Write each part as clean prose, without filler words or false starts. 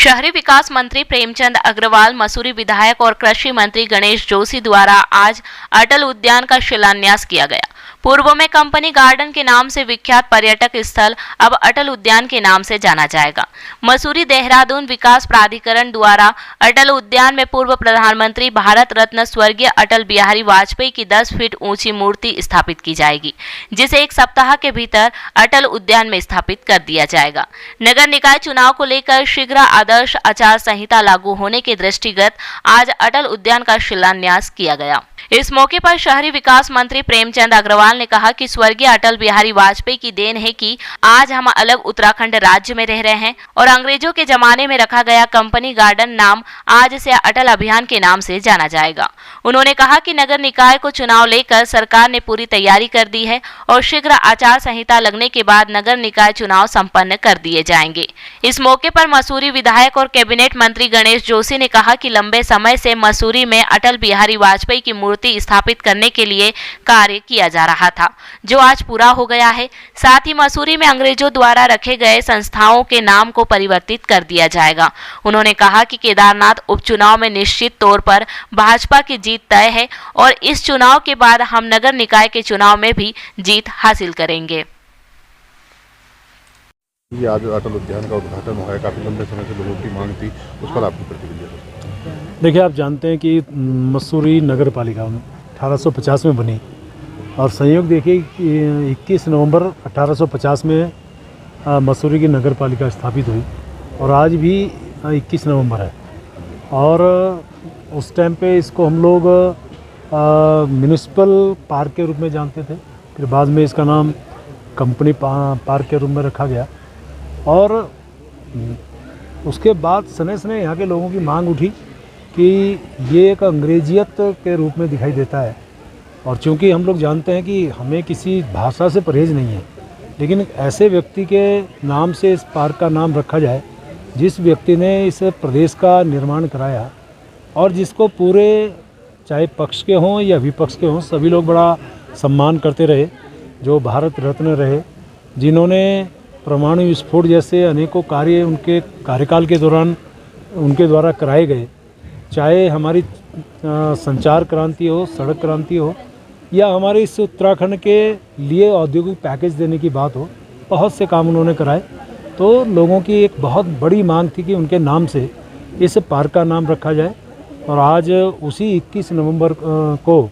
शहरी विकास मंत्री प्रेमचंद अग्रवाल, मसूरी विधायक और कृषि मंत्री गणेश जोशी द्वारा आज अटल उद्यान का शिलान्यास किया गया। पूर्व में कंपनी गार्डन के नाम से विख्यात पर्यटक स्थल अब अटल उद्यान के नाम से जाना जाएगा। मसूरी देहरादून विकास प्राधिकरण द्वारा अटल उद्यान में पूर्व प्रधानमंत्री भारत रत्न स्वर्गीय अटल बिहारी वाजपेयी की 10 फीट ऊंची मूर्ति स्थापित की जाएगी, जिसे एक सप्ताह के भीतर अटल उद्यान में स्थापित कर दिया जाएगा। नगर निकाय चुनाव को लेकर शीघ्र आदर्श आचार संहिता लागू होने के दृष्टिगत आज अटल उद्यान का शिलान्यास किया गया। इस मौके पर शहरी विकास मंत्री प्रेमचंद अग्रवाल ने कहा कि स्वर्गीय अटल बिहारी वाजपेयी की देन है कि आज हम अलग उत्तराखंड राज्य में रह रहे हैं और अंग्रेजों के जमाने में रखा गया कंपनी गार्डन नाम आज से अटल अभियान के नाम से जाना जाएगा। उन्होंने कहा कि नगर निकाय को चुनाव लेकर सरकार ने पूरी तैयारी कर दी है और शीघ्र आचार संहिता लगने के बाद नगर निकाय चुनाव संपन्न कर दिए जाएंगे। इस मौके पर मसूरी विधायक और कैबिनेट मंत्री गणेश जोशी ने कहा कि लंबे समय से मसूरी में अटल बिहारी वाजपेयी की मूर्ति स्थापित करने के लिए कार्य किया जा रहा था, जो आज पूरा हो गया है। साथ ही मसूरी में अंग्रेजों द्वारा रखे गए संस्थाओं के नाम को परिवर्तित कर दिया जाएगा। उन्होंने कहा कि केदारनाथ उपचुनाव में निश्चित तौर पर भाजपा की जीत तय है और इस चुनाव के बाद हम नगर निकाय के चुनाव में भी जीत हासिल करेंगे। ये आज अटल उद्यान का उद्घाटन हुआ है, काफी लंबे समय से लोगों की मांग थी, उस पर आपकी प्रतिक्रिया? देखिए, आप जानते हैं कि मसूरी नगर पालिका 1850 में बनी और संयोग देखिए कि 21 नवंबर 1850 में मसूरी की नगर पालिका स्थापित हुई और आज भी 21 नवंबर है। और उस टाइम पे इसको हम लोग म्यूनिसिपल पार्क के रूप में जानते थे, फिर बाद में इसका नाम कंपनी पार्क के रूप में रखा गया। और उसके बाद सने सने यहाँ के लोगों की मांग उठी कि ये एक अंग्रेजियत के रूप में दिखाई देता है। और चूंकि हम लोग जानते हैं कि हमें किसी भाषा से परहेज नहीं है, लेकिन ऐसे व्यक्ति के नाम से इस पार्क का नाम रखा जाए जिस व्यक्ति ने इस प्रदेश का निर्माण कराया और जिसको पूरे चाहे पक्ष के हों या विपक्ष के हों सभी लोग बड़ा सम्मान करते रहे, जो भारत रत्न रहे, जिन्होंने परमाणु विस्फोट जैसे अनेकों कार्य उनके कार्यकाल के दौरान उनके द्वारा कराए गए, चाहे हमारी संचार क्रांति हो, सड़क क्रांति हो या हमारे इस उत्तराखंड के लिए औद्योगिक पैकेज देने की बात हो, बहुत से काम उन्होंने कराए। तो लोगों की एक बहुत बड़ी मांग थी कि उनके नाम से इस पार्क का नाम रखा जाए और आज उसी 21 नवंबर को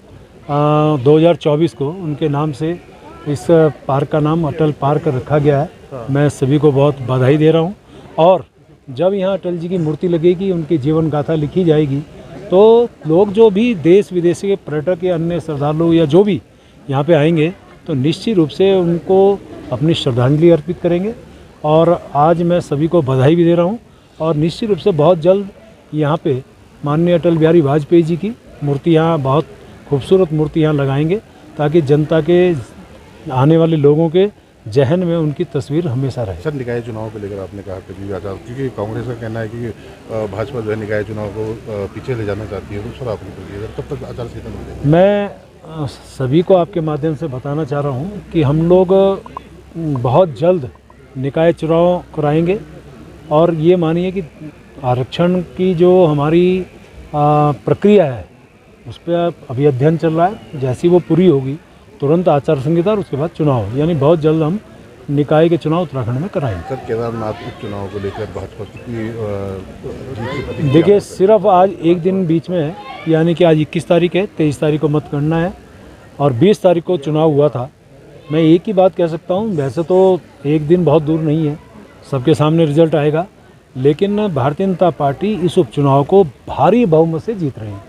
2024 को उनके नाम से इस पार्क का नाम अटल पार्क रखा गया है। मैं सभी को बहुत बधाई दे रहा हूँ और जब यहाँ अटल जी की मूर्ति लगेगी, उनकी जीवन गाथा लिखी जाएगी, तो लोग जो भी देश विदेश के पर्यटक या अन्य श्रद्धालु या जो भी यहाँ पे आएंगे तो निश्चित रूप से उनको अपनी श्रद्धांजलि अर्पित करेंगे। और आज मैं सभी को बधाई भी दे रहा हूँ और निश्चित रूप से बहुत जल्द यहाँ पे माननीय अटल बिहारी वाजपेयी जी की मूर्ति यहाँ बहुत खूबसूरत मूर्ति यहाँ लगाएंगे ताकि जनता के आने वाले लोगों के जहन में उनकी तस्वीर हमेशा रहे। सर, निकाय चुनाव को लेकर आपने कहा कभी आचार, क्योंकि कांग्रेस का कहना है कि भाजपा जो है निकाय चुनाव को पीछे ले जाना चाहती है, तो सर आपकी प्रतिक्रिया, कब तक आचार संहिता मिल जाएगी? मैं सभी को आपके माध्यम से बताना चाह रहा हूँ कि हम लोग बहुत जल्द निकाय चुनाव कराएंगे और ये मानिए कि आरक्षण की जो हमारी प्रक्रिया है उस पर अभी अध्ययन चल रहा है। जैसी वो पूरी होगी तुरंत आचार संहिता और उसके बाद चुनाव, यानी बहुत जल्द हम निकाय के चुनाव उत्तराखंड में कराएंगे। सर, केदारनाथ उपचुनाव को लेकर भाजपा कितनी देखिए, सिर्फ आज एक दिन बीच में है, यानी कि आज 21 तारीख है, 23 तारीख को मतगणना है और 20 तारीख को चुनाव हुआ था। मैं एक ही बात कह सकता हूँ, वैसे तो एक दिन बहुत दूर नहीं है, सबके सामने रिजल्ट आएगा, लेकिन भारतीय जनता पार्टी इस उपचुनाव को भारी बहुमत से जीत रही है।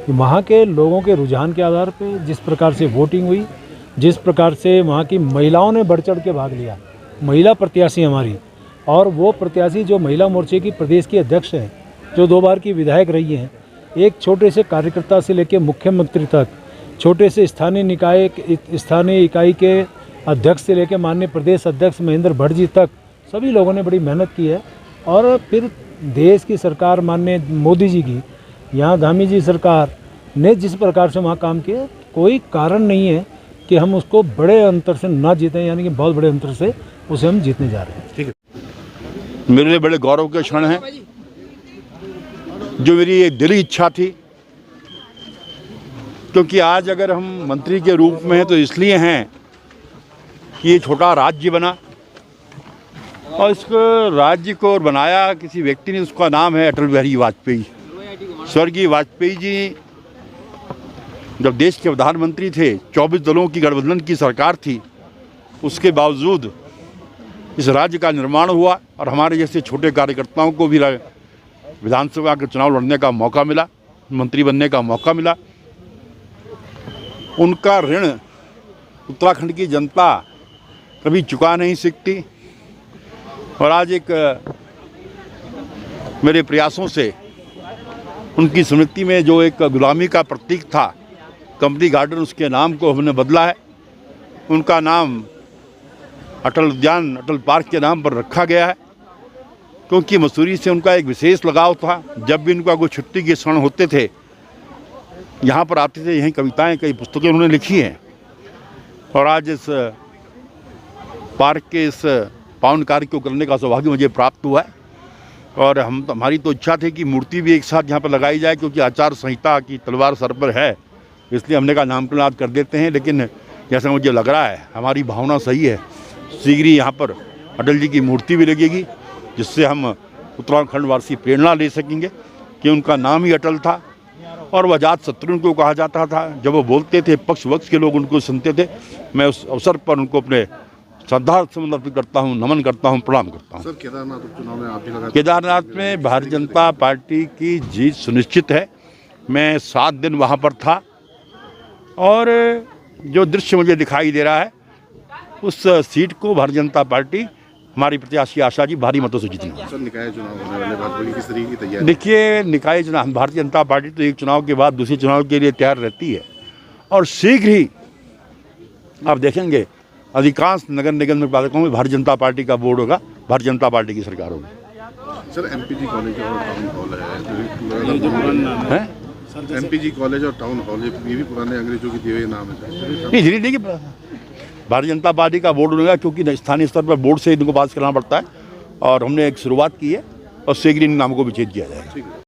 वहाँ के लोगों के रुझान के आधार पे जिस प्रकार से वोटिंग हुई, जिस प्रकार से वहाँ की महिलाओं ने बढ़ चढ़ के भाग लिया, महिला प्रत्याशी हमारी, और वो प्रत्याशी जो महिला मोर्चे की प्रदेश की अध्यक्ष हैं, जो 2 बार की विधायक रही हैं, एक छोटे से कार्यकर्ता से लेकर मुख्यमंत्री तक, छोटे से स्थानीय इकाई के अध्यक्ष से लेकर माननीय प्रदेश अध्यक्ष महेंद्र भट्ट जी तक सभी लोगों ने बड़ी मेहनत की है। और फिर देश की सरकार माननीय मोदी जी की, यहाँ धामी जी सरकार ने जिस प्रकार से वहाँ काम किया, कोई कारण नहीं है कि हम उसको बड़े अंतर से ना जीतें, यानी कि बहुत बड़े अंतर से उसे हम जीतने जा रहे हैं। ठीक है, मेरे लिए बड़े गौरव के क्षण हैं जो मेरी एक दिली इच्छा थी, क्योंकि आज अगर हम मंत्री के रूप में हैं तो इसलिए हैं कि ये छोटा राज्य बना और इस राज्य को बनाया किसी व्यक्ति ने, उसका नाम है अटल बिहारी वाजपेयी। स्वर्गीय वाजपेयी जी जब देश के प्रधानमंत्री थे, 24 दलों की गठबंधन की सरकार थी, उसके बावजूद इस राज्य का निर्माण हुआ और हमारे जैसे छोटे कार्यकर्ताओं को भी विधानसभा के चुनाव लड़ने का मौका मिला, मंत्री बनने का मौका मिला। उनका ऋण उत्तराखंड की जनता कभी चुका नहीं सकती और आज एक मेरे प्रयासों से उनकी स्मृति में जो एक गुलामी का प्रतीक था कंपनी गार्डन, उसके नाम को हमने बदला है। उनका नाम अटल उद्यान, अटल पार्क के नाम पर रखा गया है, क्योंकि मसूरी से उनका एक विशेष लगाव था। जब भी उनका कोई छुट्टी के क्षण होते थे, यहाँ पर आते थे, यहीं कविताएं, कई पुस्तकें उन्होंने लिखी हैं। और आज इस पार्क के इस पावन कार्य को करने का सौभाग्य मुझे प्राप्त हुआ है और हमारी तो इच्छा थी कि मूर्ति भी एक साथ यहाँ पर लगाई जाए, क्योंकि आचार संहिता की तलवार सर पर है, इसलिए हमने कहा नामकरण आज कर देते हैं। लेकिन जैसा मुझे लग रहा है, हमारी भावना सही है, शीघ्र ही यहाँ पर अटल जी की मूर्ति भी लगेगी, जिससे हम उत्तराखंड वासी प्रेरणा ले सकेंगे कि उनका नाम ही अटल था और वह अजात शत्रु उनको कहा जाता था। जब वो बोलते थे, पक्ष वक्ष के लोग उनको सुनते थे। मैं उस अवसर पर उनको अपने श्रद्धा समर्पित करता हूँ, नमन करता हूँ, प्रणाम करता हूँ। सर, केदारनाथ उपचुनाव में आप भी लगा, केदारनाथ में भारतीय जनता पार्टी की जीत सुनिश्चित है। मैं 7 दिन वहाँ पर था और जो दृश्य मुझे दिखाई दे रहा है, उस सीट को भारतीय जनता पार्टी, हमारी प्रत्याशी आशा जी भारी मतों से जीतेंगे। सर, निकाय चुनाव होने वाले भाजपा की किस तरीके की तैयारी? देखिए, निकाय चुनाव, भारतीय जनता पार्टी तो एक चुनाव के बाद दूसरे चुनाव के लिए तैयार रहती है और शीघ्र ही आप देखेंगे अधिकांश नगर निगम में पालिकाओं में भारतीय जनता पार्टी का बोर्ड होगा, भारतीय जनता पार्टी की सरकार होगी। सर, एमपीजी कॉलेज और टाउन हॉल है, एमपीजी कॉलेज और टाउन हॉल, ये भी पुराने अंग्रेजों की दिए हुए नाम है। नहीं, धीरे धीरे भारतीय जनता पार्टी का बोर्ड होगा, क्योंकि स्थानीय स्तर पर बोर्ड से इनको पास करना पड़ता है और हमने एक शुरुआत की है और शीघ्र इन नामों को विच्छेद किया जाएगा।